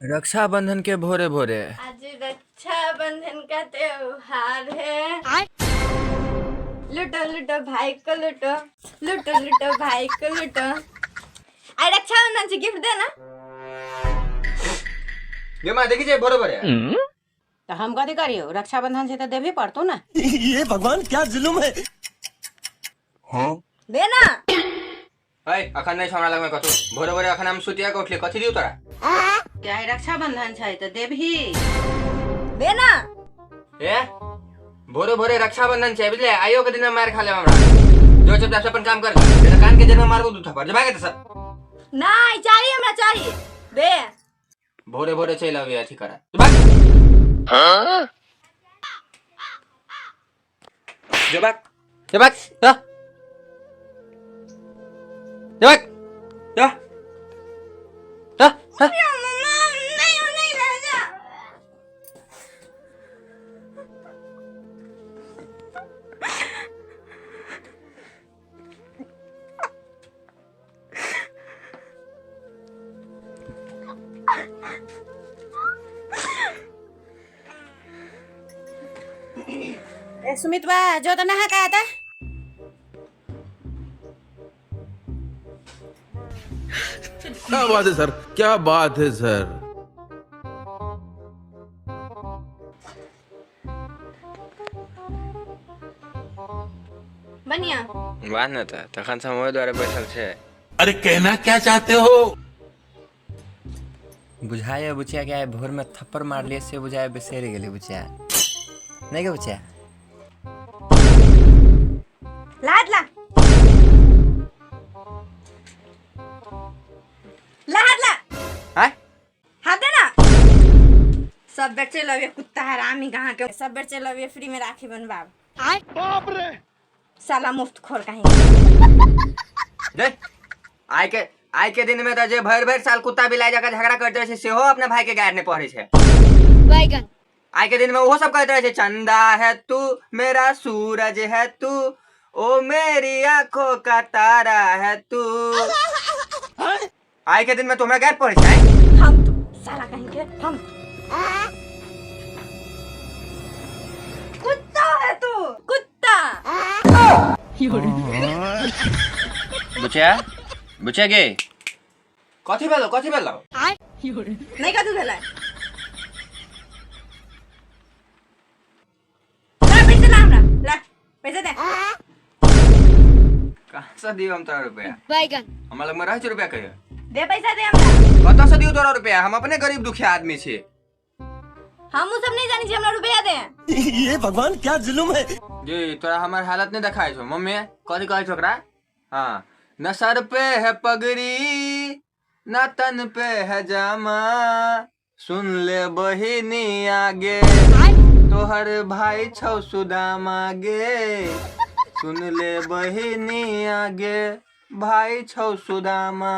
रक्षाबंधन के भोरे भोरे आज रक्षाबंधन का त्योहार है। लूटो लूटो भाई को लूटो, लूटो लूटो भाई को लूटो। आई रक्षाबंधन से गिफ्ट देना। ये माँ देखिए बरोबर है। तो हम कथी करियो, रक्षाबंधन से तो देवी पड़तो ना। ये भगवान क्या जुलुम है। हाँ देना। हाय अखन नहीं छोड़ा लग में कथु भोरे भोरे अखन हम सुतिया के उठले कथी दियो तोरा क्या है रक्षाबंधन छै तो देवी देना। ए भोरे भोरे रक्षाबंधन छै बुझले आइयो के दिन में मार खा ले हमरा जो चुपचाप से अपन काम कर ले कान के जन्म मारबो दू थप्पड़ जबाके त सब नहीं चाहिए, हमरा चाहिए। दे भोरे भोरे चल आवे अथी करा जबाक हां जबाक जबाक जा जबाक जा जा नहीं रह जा। सुमित बा जो तो नहा का था क्या बात है सर, क्या बात है सर। बनिया बात न था तखन से मोए द्वारा बैठल छे अरे कहना क्या चाहते हो। बुझाए बुचिया क्या है भोर में थप्पड़ मार लिए से बुझाए बेसेर गेली बुचिया नहीं के बुचिया लाद ला लाद ला हाय हाथ देना। सब बच्चे लवे कुत्ता हरामी कहाँ के सब बच्चे लवे फ्री में राखी बनवाब। बाप रे साला मुफ्त खोर कहीं देख आइ के दिन में तो जे भर भर साल कुत्ता बिलाई जाकर झगड़ा करते रहे से हो अपने भाई के गाड़ ने पढ़े छे बैगन। आइ के दिन में वो सब कहते रहे चंदा है तू मेरा सूरज है तू ओ मेरी आंखों का तारा है तू। आइ के दिन में तुम्हें गाड़ पढ़े छे हम तो साला कहीं के हम कुत्ता है तू कुत्ता। बुचिया बुचिया गे कथी भेलो नहीं कथी भेलै ला पैसा ला हमरा ला पैसा दे। कहाँ से दियो हम तोरा रुपया बैगन हमरा लग में रह रुपया कहियो दे पैसा दे हमरा। कत से दियो तोरा रुपया हम अपने गरीब दुखिया आदमी छी हम सब नहीं जानी छी हमरा रुपया दे। ये भगवान क्या जुलुम है। जी तोरा हमार हालत नहीं दिखाई छो मम्मी कथी कहै छो ओकरा हाँ न सर पे है पगड़ी न तन पे है जामा सुन ले बहिनी आगे तोहर भाई छौ सुदामा गे सुन ले बहिनी आगे भाई छौ सुदामा।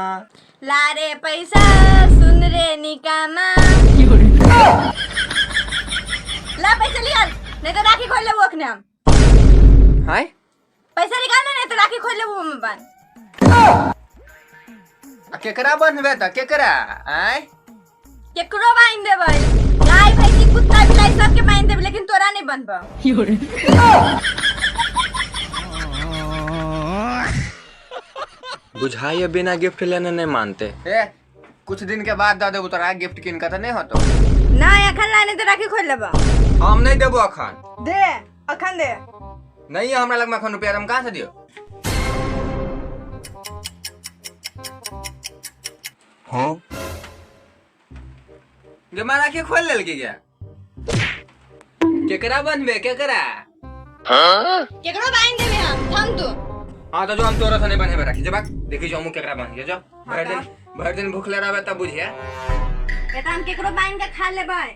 ला रे पैसा सुन रे निकामा। ला पैसा लिया नहीं तो राखी खोल ले वो अखने हम। हाय पैसा निकालना नहीं तो राखी खोल ले वो में बन। केकरा बनबे त केकरा आय केकरो बाइन देबै गाय भैंसी कुत्ता बिलाई सबके बाइन देबै लेकिन तोरा नहीं बनबा। बुझाइए बिना गिफ्ट लेने नहीं मानते ए कुछ दिन के बाद दे देबो तोरा गिफ्ट किन का त नहीं होतो नहीं अखन लाने तो राखी खोल लेबा। हम नहीं देबो अखन दे अखन दे नहीं है हमरा लग में अखन रुपया हम कहां से दियो हाँ जे मारा के खोल लेल के गया केकरा बनबे केकरा हां केकरो बाइन देबै हम तू। हां तो जो हम तोरा से नहीं बनेबे राखी जबा देखि जो हम केकरा बन के जो भर दिन भूख ले रहबे तब बुझिया एता हम केकरो बाइन के खा लेबै।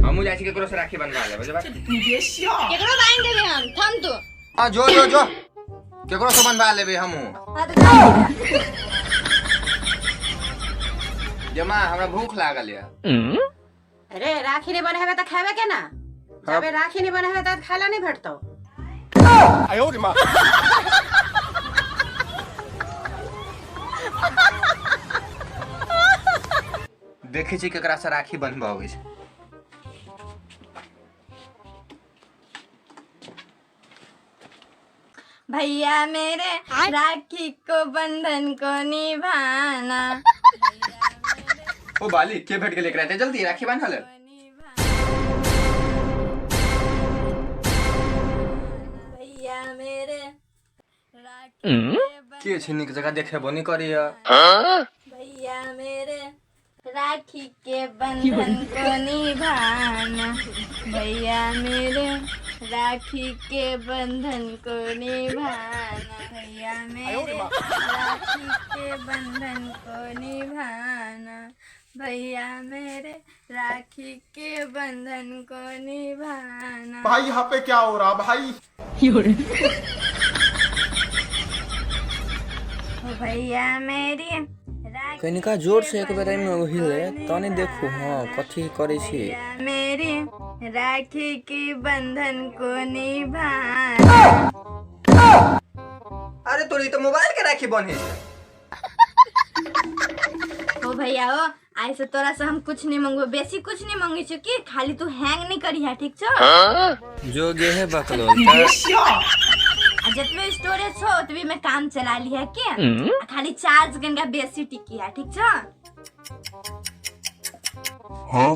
हमू जाई छी केकरो से राखी बनवा लेबे जबा केकरो बाइन देबै हम तू। हां जो केकरो से बनवा लेबे हमू हां तो जा जमा हमरा भूख लागल या अरे राखी नहीं बने तो खावे के ना जब राखी नहीं बने तो खाला नहीं भेटतो। देखै छी केकरा से राखी बंधबा अबै छै। भैया मेरे राखी को बंधन को निभाना। ओ बाली के भेट गेलै एकरा ते जल्दी राखी बांध ले। भैया मेरे राखी के छै नीक जगह देखेबो नहीं करिया। भैया मेरे राखी के बंधन को निभाना। भैया मेरे राखी के बंधन को निभाना। भैया मेरे राखी के बंधन को निभाना। भैया मेरे राखी के बंधन को निभाना। भाई यहाँ पे क्या हो रहा भाई? ओ भैया मेरी कनिका जोर से एक बेर में हिले तनी देखू हां कथि करै छी। भैया मेरी राखी के बंधन को निभाना। अरे तोरी तो मोबाइल के राखी बन्हे छै। ओ भैया ओ आई से तोरा से हम कुछ नहीं मांगबो, बेसी कुछ नहीं मांगे छी कि खाली तू हैंग नहीं करी है, ठीक छ? जो गे है बकलो आ जतबे स्टोरेज छो ओतबे में काम चला ली है के आ खाली चार्ज गनगा बेसी टिकी है, ठीक छ? हां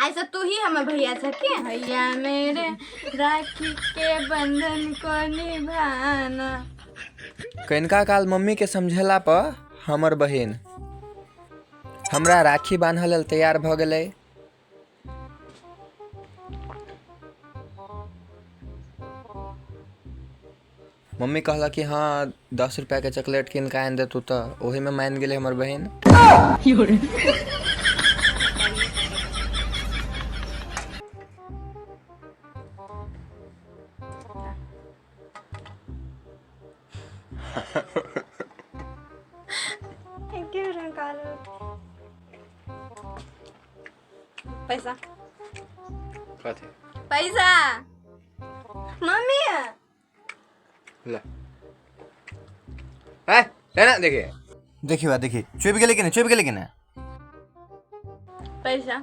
ऐसा तू ही हमर भैया छ के। भैया मेरे राखी के बंधन को निभाना। कनिका काल मम्मी के समझेला पर हमर बहिन हमरा राखी बांधल लेल तैयार भ गेलै। मम्मी कहला कि हाँ 10 रुपया के चॉकलेट किन के आन देतू तो ओही में मान गेले हमर बहिन। पैसा कथि पैसा मम्मी ले है लेना देखिए देखिए देखिए चुप गेले कि नहीं पैसा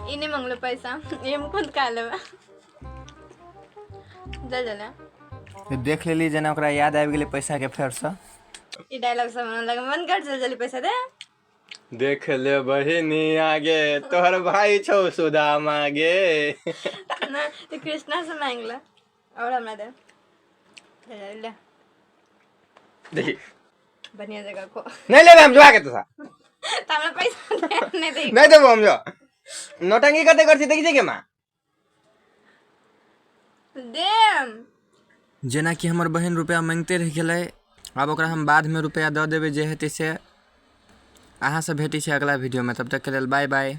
ई नहीं मांगलो पैसा ये हम खुद खा लेबे। जा जला देख लेली जना ओकरा याद आबि गेलै पैसा के फेर से। ई डायलॉग सब लगे मन कर चल जल्दी पैसा दे। देख ले बहिनी आगे तोहर भाई छौ सुदाम आगे। ना तो कृष्णा से मांग ले और हमरा दे ले देखी बढ़िया जगह को नहीं ले हम जुआ के तो हमरा पैसा दे नहीं दे नहीं देबो हम जो नौटंकी करते देखी छै के मां दे। जेना कि हमर बहन रुपया मांगते रह गेलै आब ओकरा हम बाद में रुपया दऽ देबै जे हेतै से। अहाँ से भेटी छै अगला वीडियो में, तब तक के लेल बाय बाय।